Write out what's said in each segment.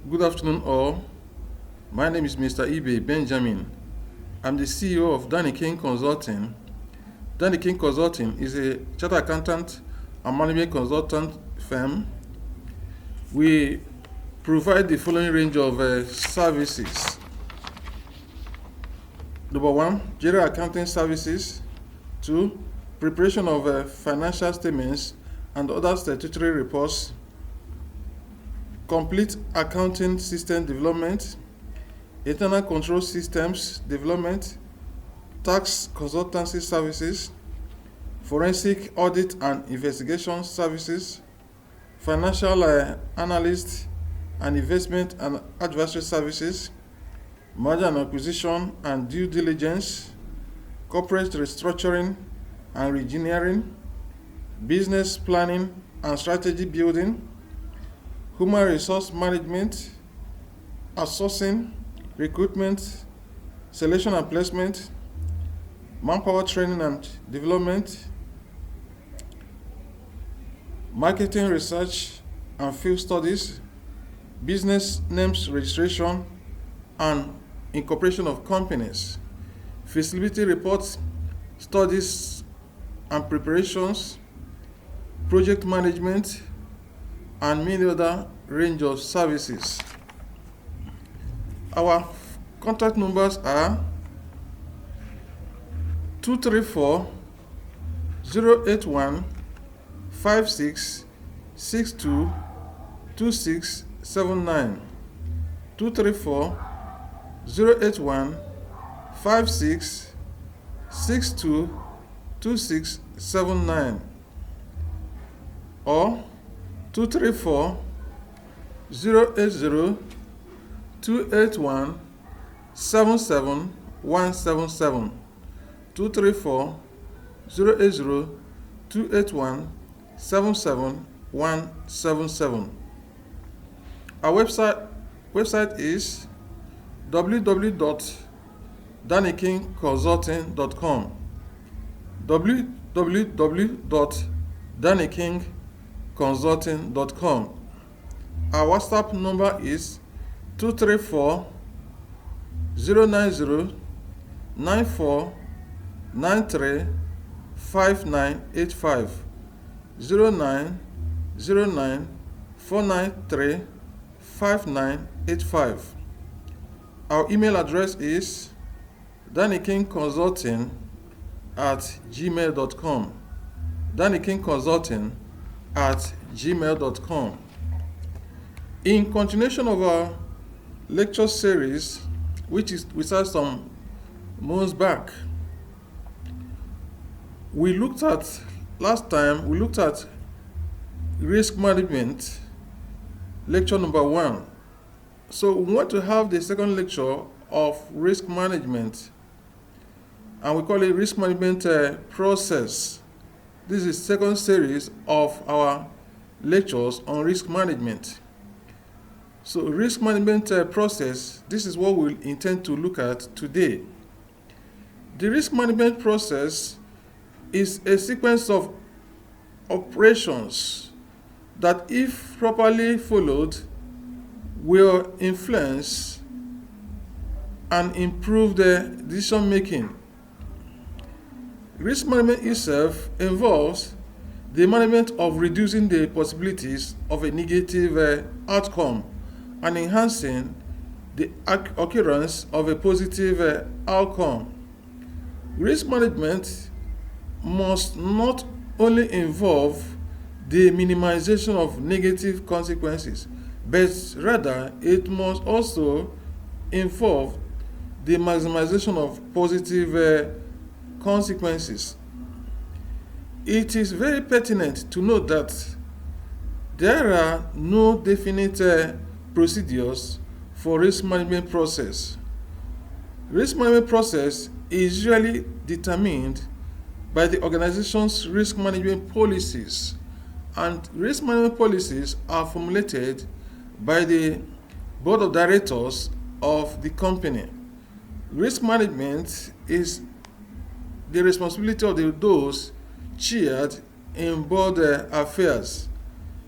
Good afternoon, all. My name is Mr. Ibe Benjamin. I'm the CEO of Danny King Consulting. Danny King Consulting is a chartered accountant and management consultant firm. We provide the following range of services. Number one, general accounting services. Two, preparation of financial statements and other statutory reports. Complete accounting system development, internal control systems development, tax consultancy services, forensic audit and investigation services, financial analyst and investment and advisory services, merger and acquisition and due diligence, corporate restructuring and reengineering, business planning and strategy building, human resource management, outsourcing, recruitment, selection and placement, manpower training and development, marketing research and field studies, business names registration and incorporation of companies, feasibility reports, studies and preparations, project management, and many other range of services. Our contact numbers are 234 081 5662 2679, 234 081 5662 2679, or 234 080 281 77177, 234 080 281 77177. Our website is www.dannykingconsulting.com, www.dannykingconsulting.com. Our WhatsApp number is 234 090 94 93 5985, 0909 493 5985. Our email address is dannykingconsulting@gmail.com, dannykingconsulting@gmail.com. In continuation of our lecture series, which we started some months back, last time we looked at risk management, lecture number 1. So we want to have the second lecture of risk management, and we call it risk management process. This is the second series of our lectures on risk management. So risk management process, this is what we'll intend to look at today. The risk management process is a sequence of operations that, if properly followed, will influence and improve the decision making. Risk management itself involves the management of reducing the possibilities of a negative outcome and enhancing the occurrence of a positive outcome. Risk management must not only involve the minimization of negative consequences, but rather it must also involve the maximization of positive consequences. It is very pertinent to note that there are no definite procedures for risk management process. Risk management process is usually determined by the organization's risk management policies, and risk management policies are formulated by the board of directors of the company. Risk management is the responsibility of those chaired in board affairs.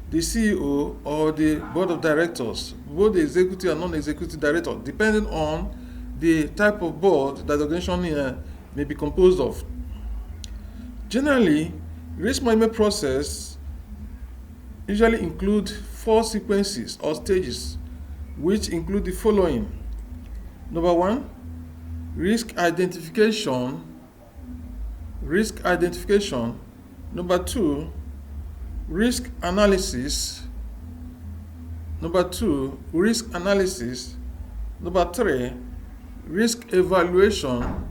the CEO or the board of directors, both the executive and non-executive director, depending on the type of board that the organization may be composed of. Generally, risk management process usually include 4 sequences or stages, which include the following. Number 1, risk identification. Risk identification. Number 2, risk analysis. Number 2, risk analysis. Number 3, risk evaluation.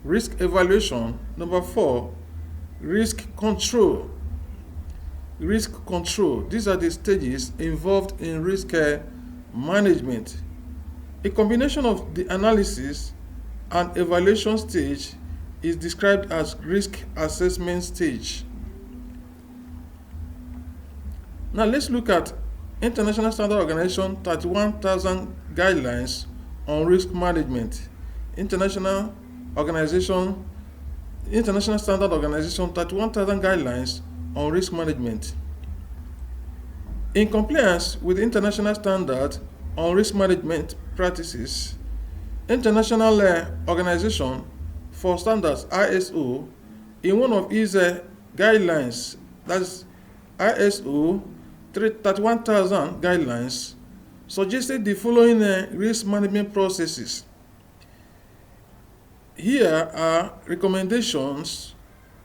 Risk evaluation. Number 4, risk control. Risk control. These are the stages involved in risk management. A combination of the analysis and evaluation stage is described as risk assessment stage. Now let's look at International Standard Organization 31,000 guidelines on risk management. International Standard Organization 31,000 guidelines on risk management. In compliance with the International Standard on Risk Management Practices, International Organization for Standards ISO, in one of its guidelines, that's ISO 31,000 guidelines, suggested the following risk management processes. Here are recommendations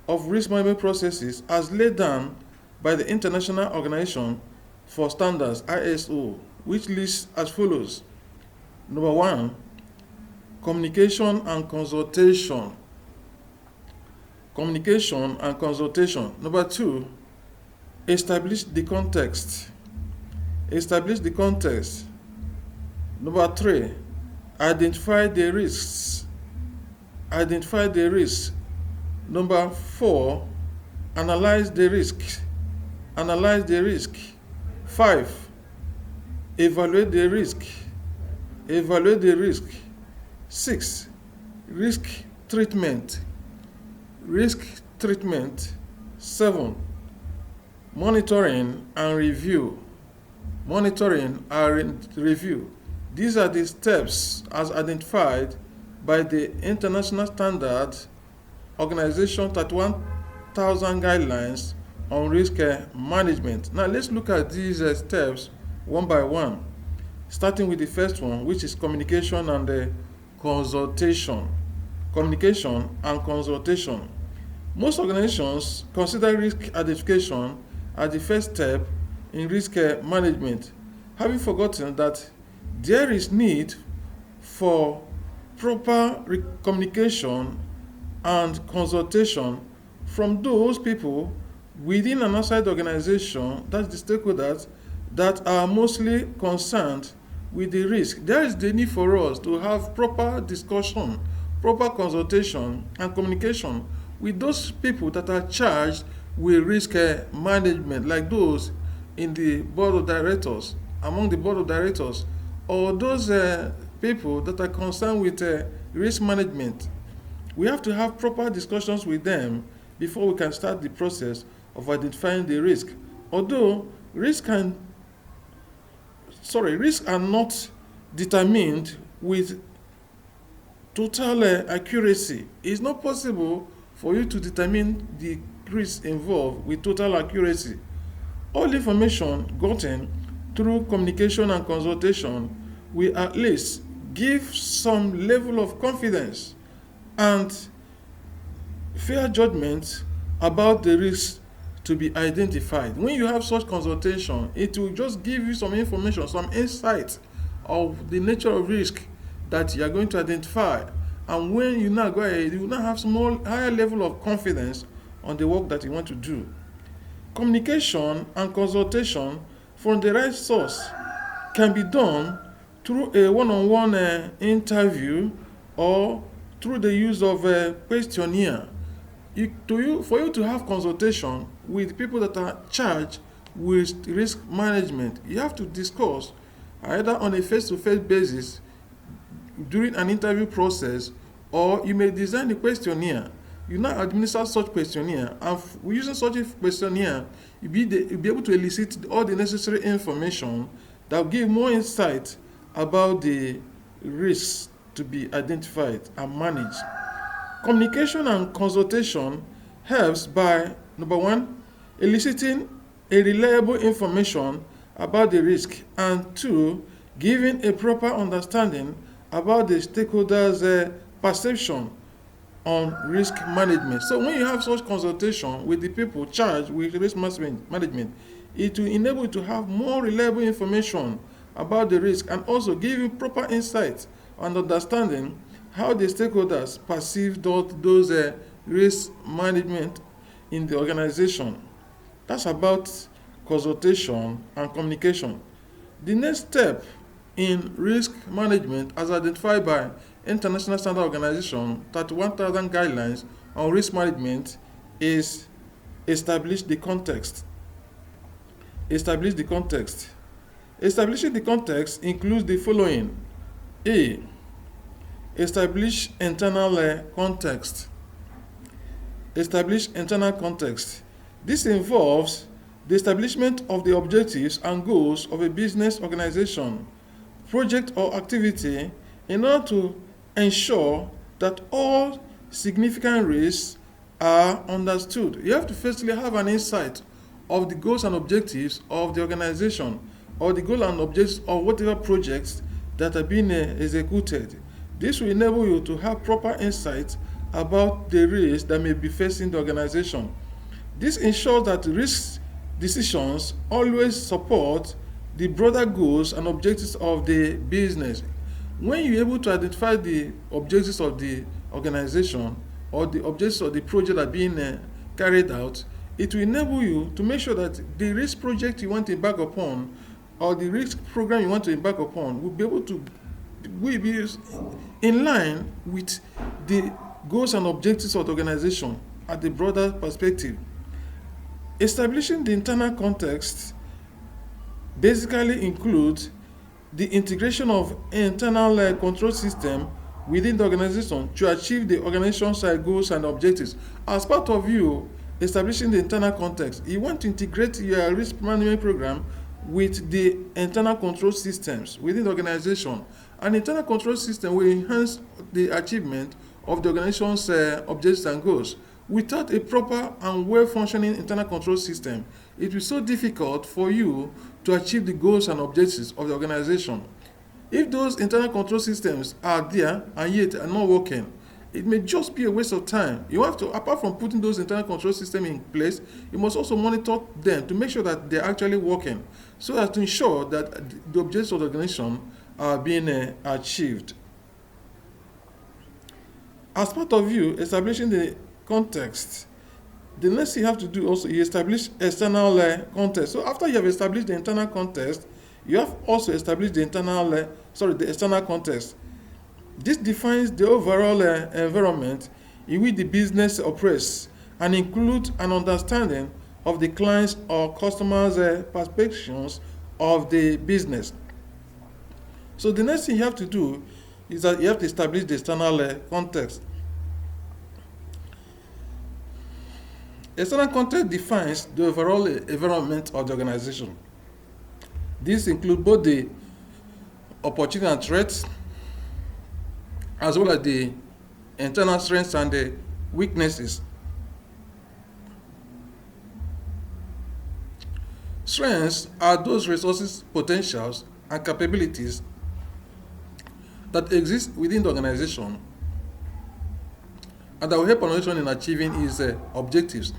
of risk management processes as laid down by the International Organization for Standards ISO, which lists as follows. Number 1, communication and consultation. Communication and consultation. Number 2, establish the context. Establish the context. Number 3, identify the risks. Identify the risks. Number 4, analyze the risk. Analyze the risk. 5, evaluate the risk. Evaluate the risk. 6, risk treatment. Risk treatment. 7, monitoring and review. Monitoring and review. These are the steps as identified by the International Standard Organization 31,000 guidelines on risk management. Now let's look at these steps one by one, starting with the first one, which is communication and consultation. Communication and consultation. Most organizations consider risk identification as the first step in risk management, having forgotten that there is need for proper communication and consultation from those people within and outside the organization, that's the stakeholders, that are mostly concerned with the risk. There is the need for us to have proper discussion, proper consultation and communication with those people that are charged with risk management, like those in the board of directors, among the board of directors, or those people that are concerned with risk management. We have to have proper discussions with them before we can start the process of identifying the risk. Although risks are not determined with total accuracy. It's not possible for you to determine the risk involved with total accuracy. All information gotten through communication and consultation will at least give some level of confidence and fair judgment about the risks to be identified. When you have such consultation, it will just give you some information, some insight of the nature of risk that you are going to identify. And when you now go ahead, you will now have some higher level of confidence on the work that you want to do. Communication and consultation from the right source can be done through a one-on-one interview or through the use of a questionnaire. For you to have consultation with people that are charged with risk management, you have to discuss either on a face-to-face basis during an interview process, or you may design a questionnaire you now administer such questionnaire, and using such a questionnaire, you'll be able to elicit all the necessary information that will give more insight about the risks to be identified and managed. Communication and consultation helps by number one, eliciting a reliable information about the risk, and two, giving a proper understanding about the stakeholders' perception on risk management. So when you have such consultation with the people charged with risk management, it will enable you to have more reliable information about the risk and also give you proper insight and understanding how the stakeholders perceive those risk management in the organization. That's about consultation and communication. The next step in risk management, as identified by International Standard Organization 31,000 guidelines on risk management, is establish the context. Establish the context. Establishing the context includes the following. A. Establish internal context. Establish internal context. This involves the establishment of the objectives and goals of a business organization, project or activity in order to ensure that all significant risks are understood. You have to firstly have an insight of the goals and objectives of the organization, or the goal and objectives of whatever projects that are being executed. This will enable you to have proper insight about the risks that may be facing the organization. This ensures that risk decisions always support the broader goals and objectives of the business. When you're able to identify the objectives of the organization or the objectives of the project that are being carried out, it will enable you to make sure that the risk project you want to embark upon or the risk program you want to embark upon will be in line with the goals and objectives of the organization at the broader perspective. Establishing the internal context basically includes the integration of internal control system within the organization to achieve the organization's side goals and objectives. As part of you establishing the internal context, you want to integrate your risk management program with the internal control systems within the organization. An internal control system will enhance the achievement of the organization's objectives and goals. Without a proper and well-functioning internal control system, it will be so difficult for you to achieve the goals and objectives of the organization. If those internal control systems are there and yet are not working, it may just be a waste of time. You have to, apart from putting those internal control systems in place, you must also monitor them to make sure that they're actually working, so as to ensure that the objectives of the organization are being achieved. As part of you establishing the context, the next thing you have to do also is establish external context. So after you have established the internal context, you have also established the the external context. This defines the overall environment in which the business operates and includes an understanding of the clients or customers' perceptions of the business. So the next thing you have to do is that you have to establish the external context. External context defines the overall environment of the organization. This includes both the opportunity and threats, as well as the internal strengths and the weaknesses. Strengths are those resources, potentials, and capabilities that exist within the organization and that will help an organization in achieving its objectives.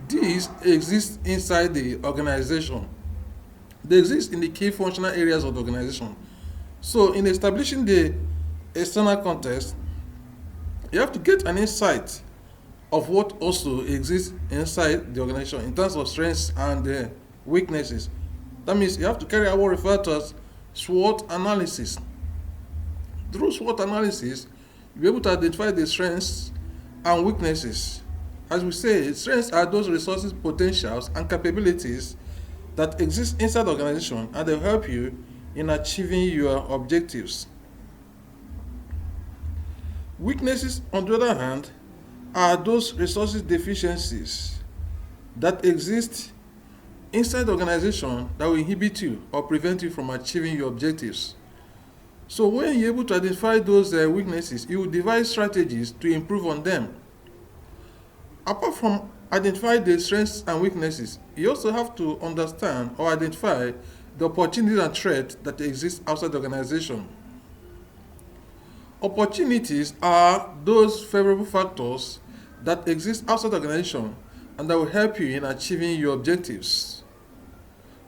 These exist inside the organization. They exist in the key functional areas of the organization. So in establishing the external context, you have to get an insight of what also exists inside the organization in terms of strengths and weaknesses. That means you have to carry out what referred to as SWOT analysis. Through SWOT analysis, you'll be able to identify the strengths and weaknesses. As we say, strengths are those resources, potentials, and capabilities that exist inside the organization, and they'll help you in achieving your objectives. Weaknesses, on the other hand, are those resources deficiencies that exist inside the organization that will inhibit you or prevent you from achieving your objectives. So when you're able to identify those weaknesses, you will devise strategies to improve on them. Apart from identifying the strengths and weaknesses, you also have to understand or identify the opportunities and threats that exist outside the organization. Opportunities are those favorable factors that exist outside the organization and that will help you in achieving your objectives.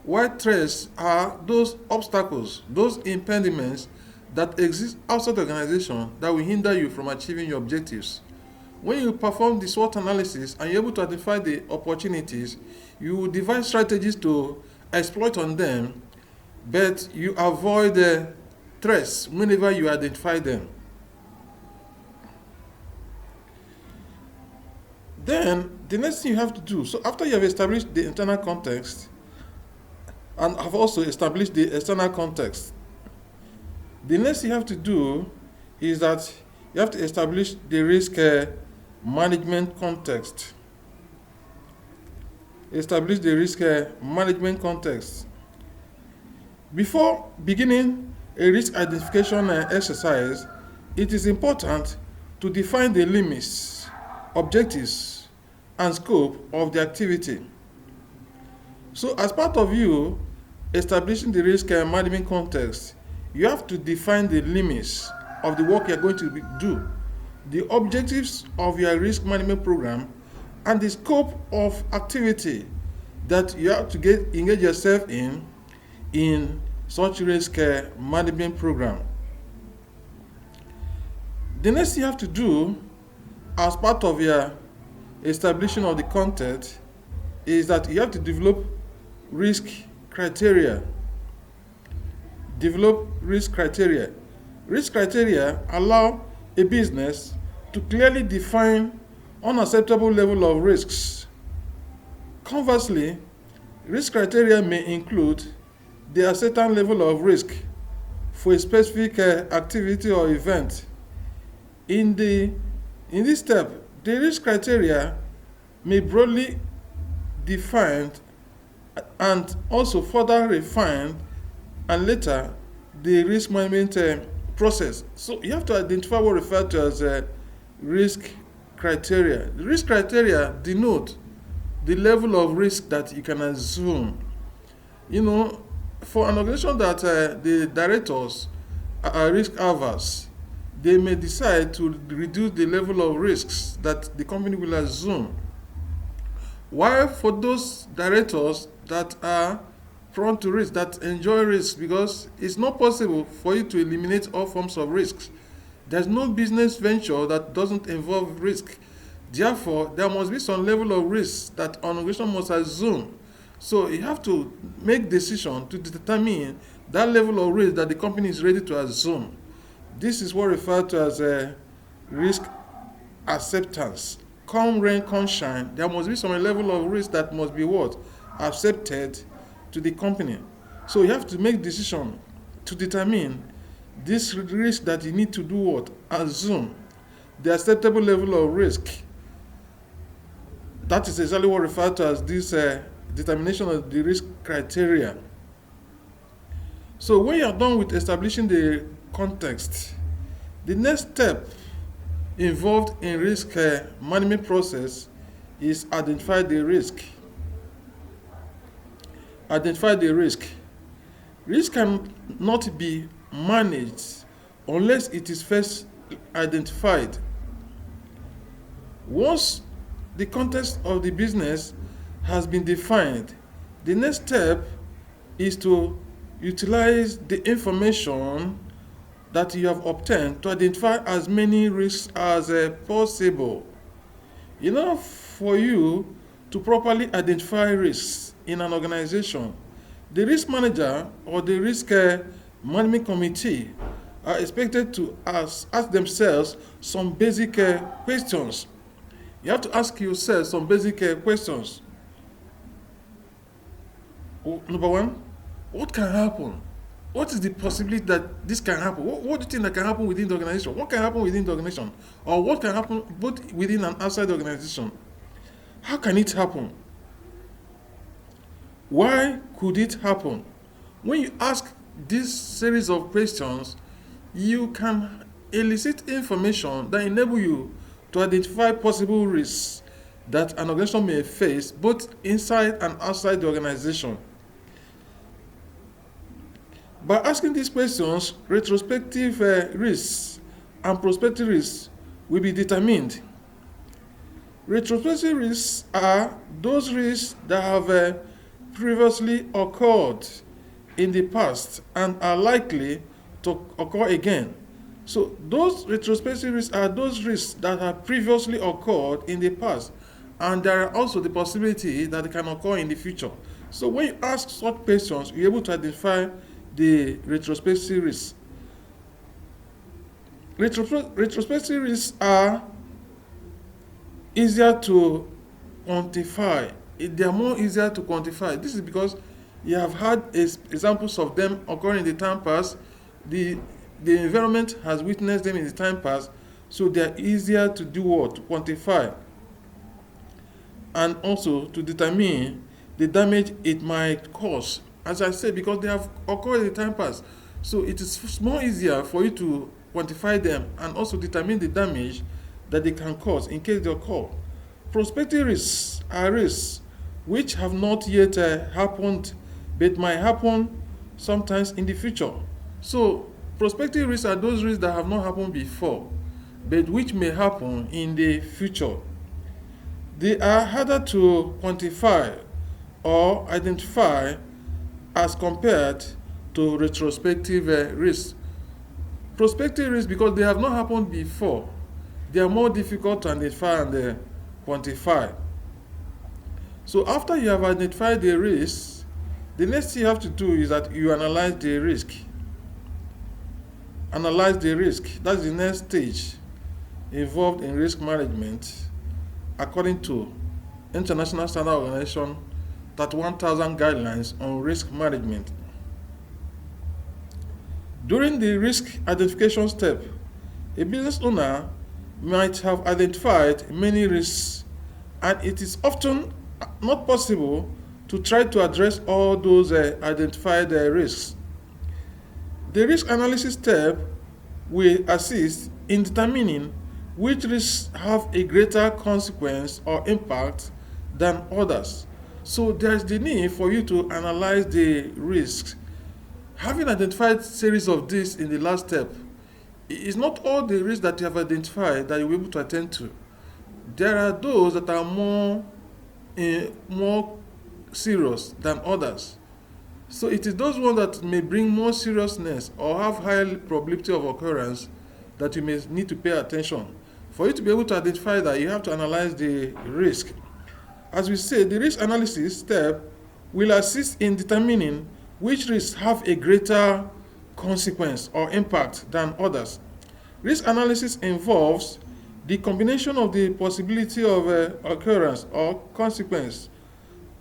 While threats are those obstacles, those impediments that exist outside the organization that will hinder you from achieving your objectives. When you perform the SWOT analysis and you're able to identify the opportunities, you will devise strategies to exploit on them, but you avoid the threats whenever you identify them. Then, the next thing you have to do, so after you have established the internal context and have also established the external context, the next thing you have to do is that you have to establish the risk management context. Establish the risk management context. Before beginning a risk identification exercise, it is important to define the limits, objectives, and scope of the activity. So, as part of you establishing the risk management context, you have to define the limits of the work you're going to do, the objectives of your risk management program, and the scope of activity that you have to engage yourself in such risk management program. The next thing you have to do as part of your establishing of the content is that you have to develop risk criteria. Develop risk criteria. Risk criteria allow a business to clearly define unacceptable level of risks. Conversely, risk criteria may include the certain level of risk for a specific activity or event. In this step, the risk criteria may broadly defined and also further refined, and later the risk management process. So you have to identify what referred to as risk criteria. The risk criteria denote the level of risk that you can assume. For an organization that the directors are risk averse, they may decide to reduce the level of risks that the company will assume. While for those directors that are prone to risk, that enjoy risk, because it's not possible for you to eliminate all forms of risks. There's no business venture that doesn't involve risk. Therefore, there must be some level of risk that an organization must assume. So you have to make decision to determine that level of risk that the company is ready to assume. This is what referred to as a risk acceptance. Come rain, come shine, there must be some level of risk that must be what? Accepted to the company. So you have to make decision to determine this risk that you need to do what? Assume the acceptable level of risk. That is exactly what referred to as this determination of the risk criteria. So when you are done with establishing the context, the next step involved in risk management process is identify the risk. Identify the risk. Risk cannot be managed unless it is first identified. Once the context of the business has been defined, the next step is to utilize the information that you have obtained to identify as many risks as possible. In order for you to properly identify risks in an organization, the risk manager or the risk management committee are expected to ask themselves some basic questions. You have to ask yourself some basic questions. Number one, what can happen what is the possibility that this can happen? What do you think that can happen within the organization? What can happen within the organization? Or what can happen both within and outside the organization? How can it happen? Why could it happen? When you ask this series of questions, you can elicit information that enable you to identify possible risks that an organization may face both inside and outside the organization. By asking these questions, retrospective risks and prospective risks will be determined. Retrospective risks are those risks that have previously occurred in the past and are likely to occur again. So those retrospective risks are those risks that have previously occurred in the past, and there are also the possibility that they can occur in the future. So when you ask such questions, you're able to identify the retrospective risks. Retrospective risks are easier to quantify. They are more easier to quantify. This is because you have had examples of them occurring in the time past. The environment has witnessed them in the time past, so they are easier to do what? To quantify, and also to determine the damage it might cause. As I said, because they have occurred in the time past, so it is more easier for you to quantify them and also determine the damage that they can cause in case they occur. Prospective risks are risks which have not yet happened but might happen sometimes in the future. So prospective risks are those risks that have not happened before but which may happen in the future. They are harder to quantify or identify as compared to retrospective risks. Prospective risks, because they have not happened before, they are more difficult to identify and quantify. So after you have identified the risk, the next thing you have to do is that you analyze the risk. Analyze the risk. That's the next stage involved in risk management according to International Standard Organization 31,000 guidelines on risk management. During the risk identification step, a business owner might have identified many risks, and it is often not possible to try to address all those identified risks. The risk analysis step will assist in determining which risks have a greater consequence or impact than others. So there's the need for you to analyze the risks. Having identified series of this in the last step, it's not all the risks that you have identified that you'll be able to attend to. There are those that are more serious than others. So it is those ones that may bring more seriousness or have higher probability of occurrence that you may need to pay attention. For you to be able to identify that, you have to analyze the risk. As we say, the risk analysis step will assist in determining which risks have a greater consequence or impact than others. Risk analysis involves the combination of the possibility of occurrence or consequence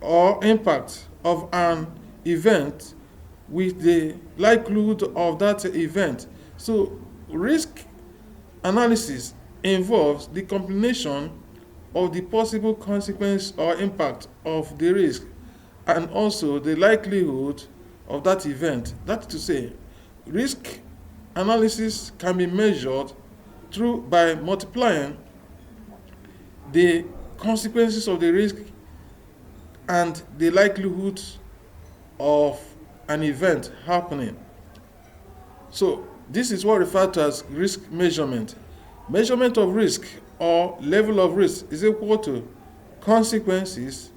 or impact of an event with the likelihood of that event. So risk analysis involves the combination of the possible consequence or impact of the risk and also the likelihood of that event. That's to say, risk analysis can be measured through by multiplying the consequences of the risk and the likelihood of an event happening. So this is what referred to as risk measurement. Measurement of risk or level of risk is equal to consequences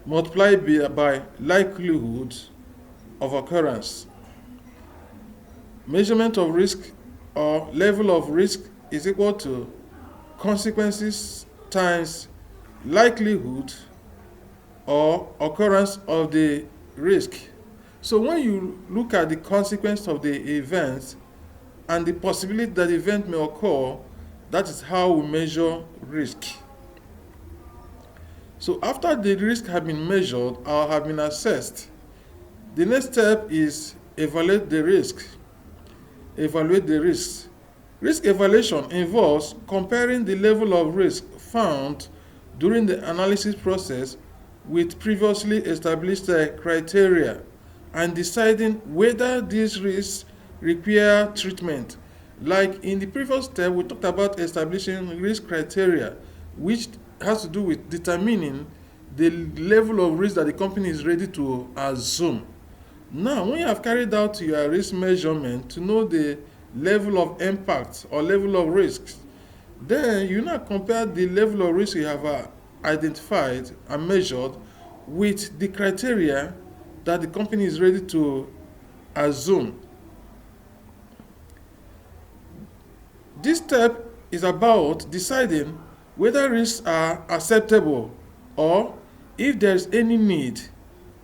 multiplied by likelihood of occurrence. Measurement of risk or level of risk is equal to consequences times likelihood or occurrence of the risk. So when you look at the consequence of the event and the possibility that the event may occur, that is how we measure risk. So after the risk have been measured or have been assessed, the next step is evaluate the risk. Evaluate the risks. Risk evaluation involves comparing the level of risk found during the analysis process with previously established criteria and deciding whether these risks require treatment. Like in the previous step, we talked about establishing risk criteria, which has to do with determining the level of risk that the company is ready to assume. Now, when you have carried out your risk measurement to know the level of impact or level of risks, then you now compare the level of risk you have identified and measured with the criteria that the company is ready to assume. This step is about deciding whether risks are acceptable or if there is any need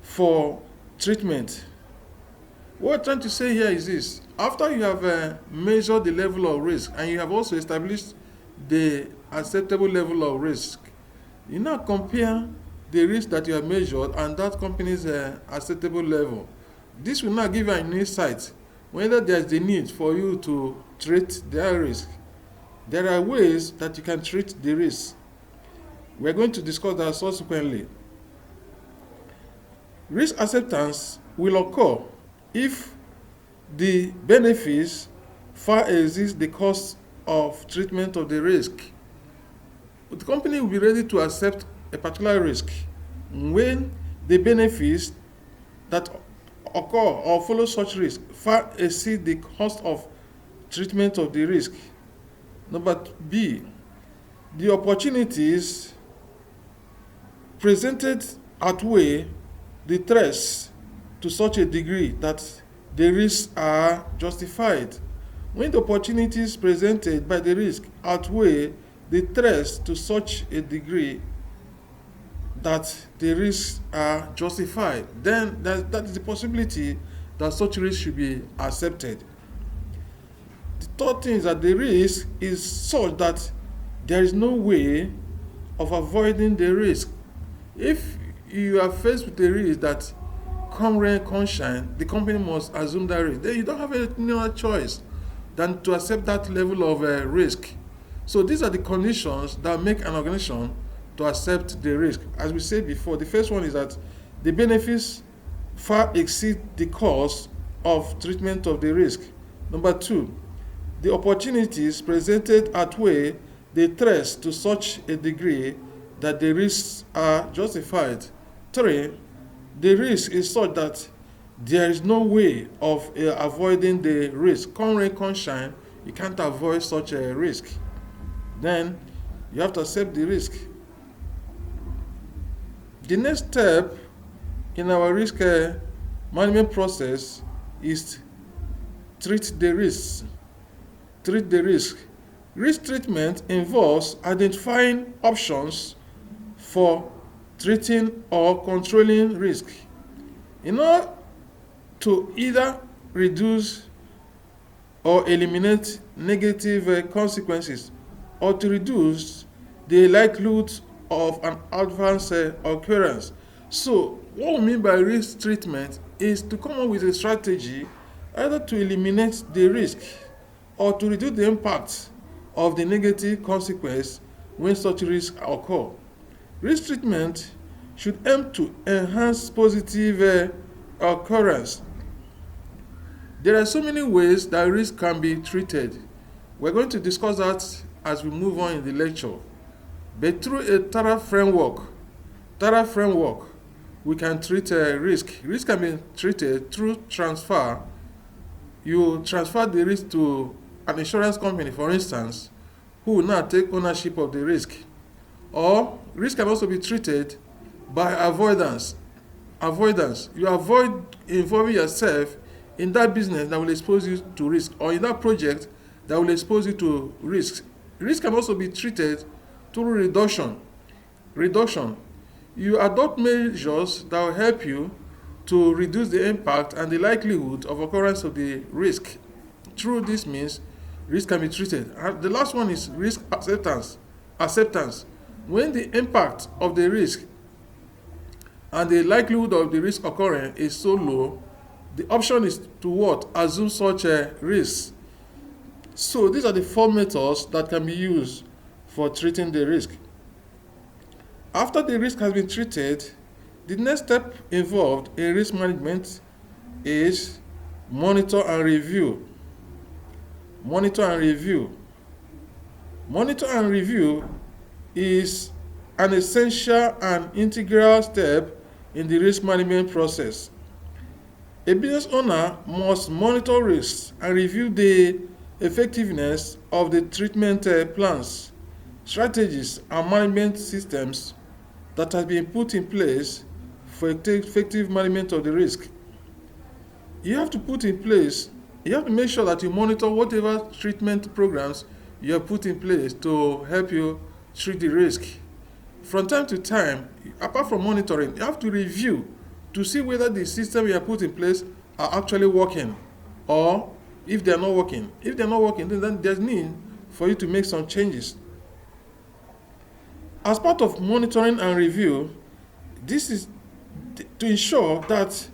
for treatment. What I'm trying to say here is this: after you have measured the level of risk and you have also established the acceptable level of risk, you now compare the risk that you have measured and that company's acceptable level. This will now give you an insight whether there is the need for you to treat their risk. There are ways that you can treat the risk. We are going to discuss that subsequently. Risk acceptance will occur if the benefits far exceed the cost of treatment of the risk. The company will be ready to accept a particular risk when the benefits that occur or follow such risk far exceed the cost of treatment of the risk. Number B, the opportunities presented outweigh the threats to such a degree that the risks are justified. When the opportunities presented by the risk outweigh the threats to such a degree that the risks are justified, then that is the possibility that such risk should be accepted. The third thing is that the risk is such that there is no way of avoiding the risk. If you are faced with a risk that come rain, come shine, the company must assume that risk. Then you don't have any other choice than to accept that level of risk. So these are the conditions that make an organization to accept the risk. As we said before, the first one is that the benefits far exceed the cost of treatment of the risk. Number two, the opportunities presented outweigh the threats to such a degree that the risks are justified. Three, the risk is such that there is no way of avoiding the risk. Come rain, come shine, you can't avoid such a risk. Then you have to accept the risk. The next step in our risk management process is treat the risk. Treat the risk. Risk treatment involves identifying options for treating or controlling risk in order to either reduce or eliminate negative consequences or to reduce the likelihood of an adverse occurrence. So, what we mean by risk treatment is to come up with a strategy either to eliminate the risk or to reduce the impact of the negative consequence when such risks occur. Risk treatment should aim to enhance positive occurrence. There are so many ways that risk can be treated. We're going to discuss that as we move on in the lecture. But through a thorough framework, we can treat risk. Risk can be treated through transfer. You transfer the risk to an insurance company, for instance, who will now take ownership of the risk. Or risk can also be treated by avoidance. You avoid involving yourself in that business that will expose you to risk, or in that project that will expose you to risk. Risk can also be treated through reduction. You adopt measures that will help you to reduce the impact and the likelihood of occurrence of the risk. Through this means, risk can be treated. And the last one is risk acceptance. When the impact of the risk and the likelihood of the risk occurring is so low, The option is to what? Assume such a risk. So these are the four methods that can be used for treating the risk. After the risk has been treated, the next step involved in risk management is monitor and review. Monitor and review. Monitor and review is an essential and integral step in the risk management process. A business owner must monitor risks and review the effectiveness of the treatment plans, strategies, and management systems that have been put in place for effective management of the risk. You have to make sure that you monitor whatever treatment programs you have put in place to help you treat the risk. From time to time, apart from monitoring, you have to review to see whether the system you have put in place are actually working, or if they are not working. If they are not working, then there's need for you to make some changes. As part of monitoring and review, this is to ensure that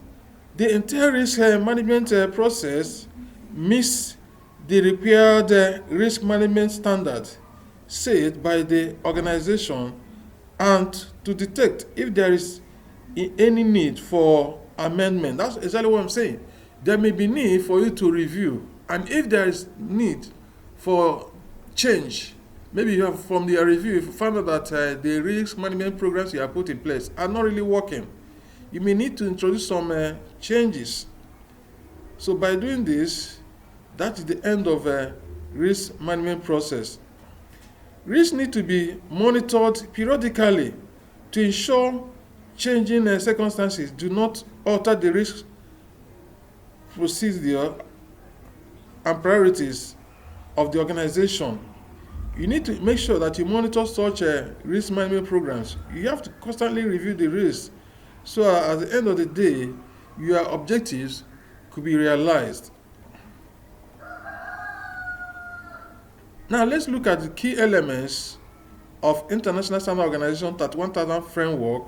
the entire risk management process meets the required risk management standard set by the organization, and to detect if there is any need for amendment. That's exactly what I'm saying. There may be need for you to review, and if there is need for change, maybe you have from the review, if you found out that the risk management programs you have put in place are not really working, you may need to introduce some changes. So by doing this, that is the end of risk management process. Risks need to be monitored periodically to ensure changing circumstances do not alter the risk procedure and priorities of the organization. You need to make sure that you monitor such risk management programs. You have to constantly review the risks so at the end of the day, your objectives could be realized. Now let's look at the key elements of International Standard Organization 31000 framework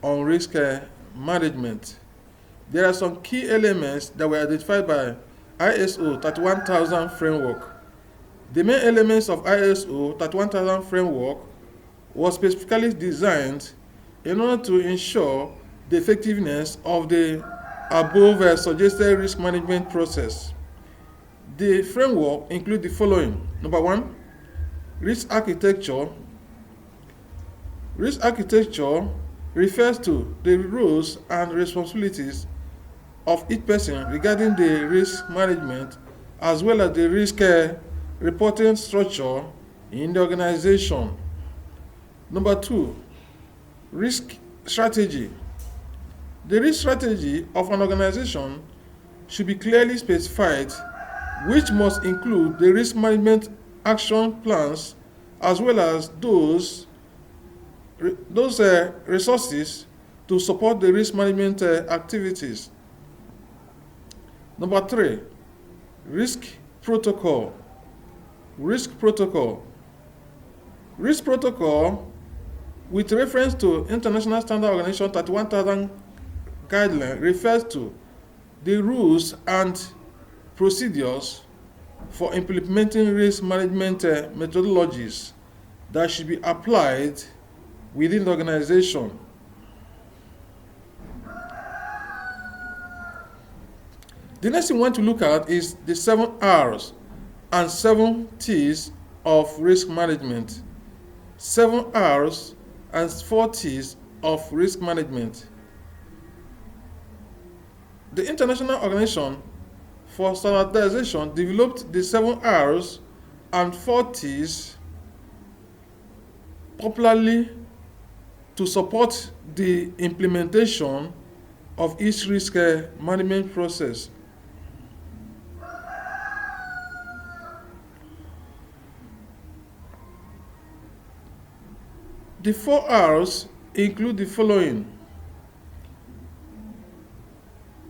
on risk management. There are some key elements that were identified by ISO 31000 framework. The main elements of ISO 31000 framework was specifically designed in order to ensure the effectiveness of the above suggested risk management process. The framework includes the following. Number one, risk architecture. Risk architecture refers to the roles and responsibilities of each person regarding the risk management, as well as the risk reporting structure in the organization. Number two, risk strategy. The risk strategy of an organization should be clearly specified, which must include the risk management action plans as well as those resources to support the risk management activities. Number three, risk protocol. Risk protocol. Risk protocol, with reference to International Standard Organization 31000 guideline, refers to the rules and procedures for implementing risk management methodologies that should be applied within the organization. The next thing we want to look at is the 7 R's and 7 T's of risk management. 7 R's and 4 T's of risk management. The International Organization for Standardization developed the 7 R's and 4 T's popularly to support the implementation of each risk management process. The 4 R's include the following: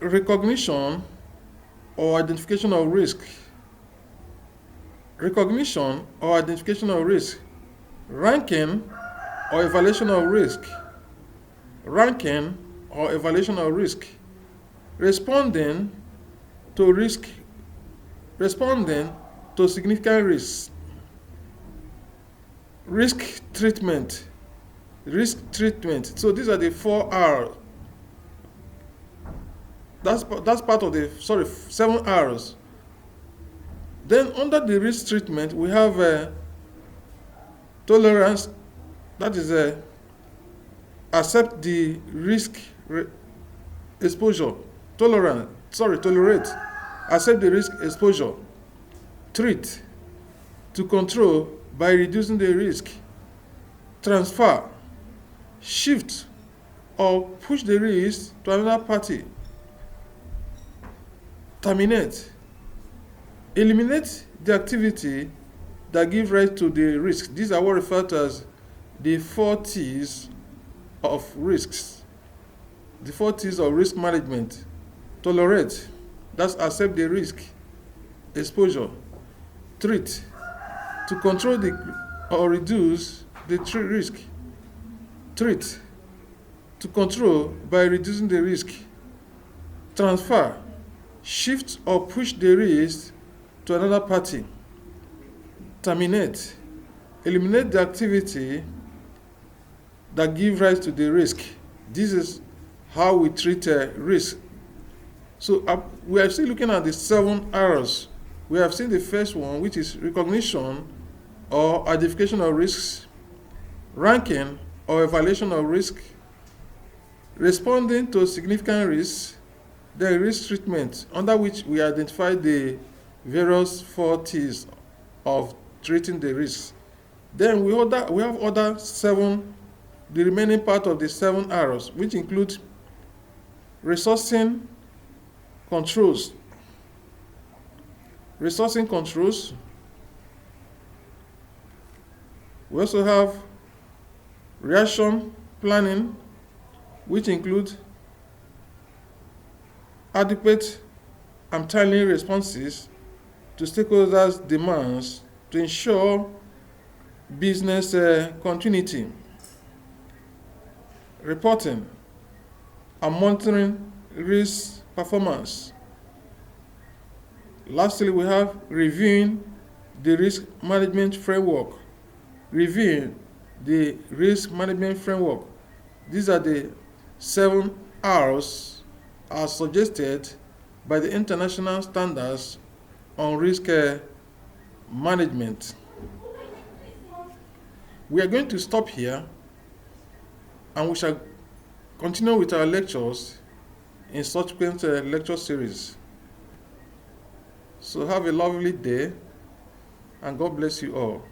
recognition or identification of risk. Recognition or identification of risk. Ranking or evaluation of risk. Ranking or evaluation of risk. responding to risk, responding to significant risks, risk treatment, risk treatment. So these are the 4 R. That's part of the 7 R's. Then under the risk treatment, we have tolerance. That is accept the risk exposure. Tolerate. Accept the risk exposure. Treat, to control by reducing the risk. Transfer, shift or push the risk to another party. Terminate, eliminate the activity that give rise to the risk. These are what referred to as the 4 T's of risks. The 4 T's of risk management. Tolerate, that's accept the risk exposure. Treat, to control or reduce the risk. Treat, to control by reducing the risk. Transfer, shift or push the risk to another party. Terminate, eliminate the activity that give rise to the risk. This is how we treat risk. So we are still looking at the 7 R's. We have seen the first one, which is recognition or identification of risks, ranking or evaluation of risk, responding to significant risks, then risk treatment, under which we identify the various 4 T's of treating the risks. Then we have other 7, the remaining part of the 7 R's, which include resourcing controls. Resourcing controls. We also have reaction planning, which include adequate and timely responses to stakeholders' demands to ensure business continuity. Reporting and monitoring risk performance. Lastly, we have reviewing the risk management framework. Reviewing the risk management framework. These are the 7 R's as suggested by the international standards on risk management. We are going to stop here and we shall continue with our lectures in subsequent lecture series. So have a lovely day and God bless you all.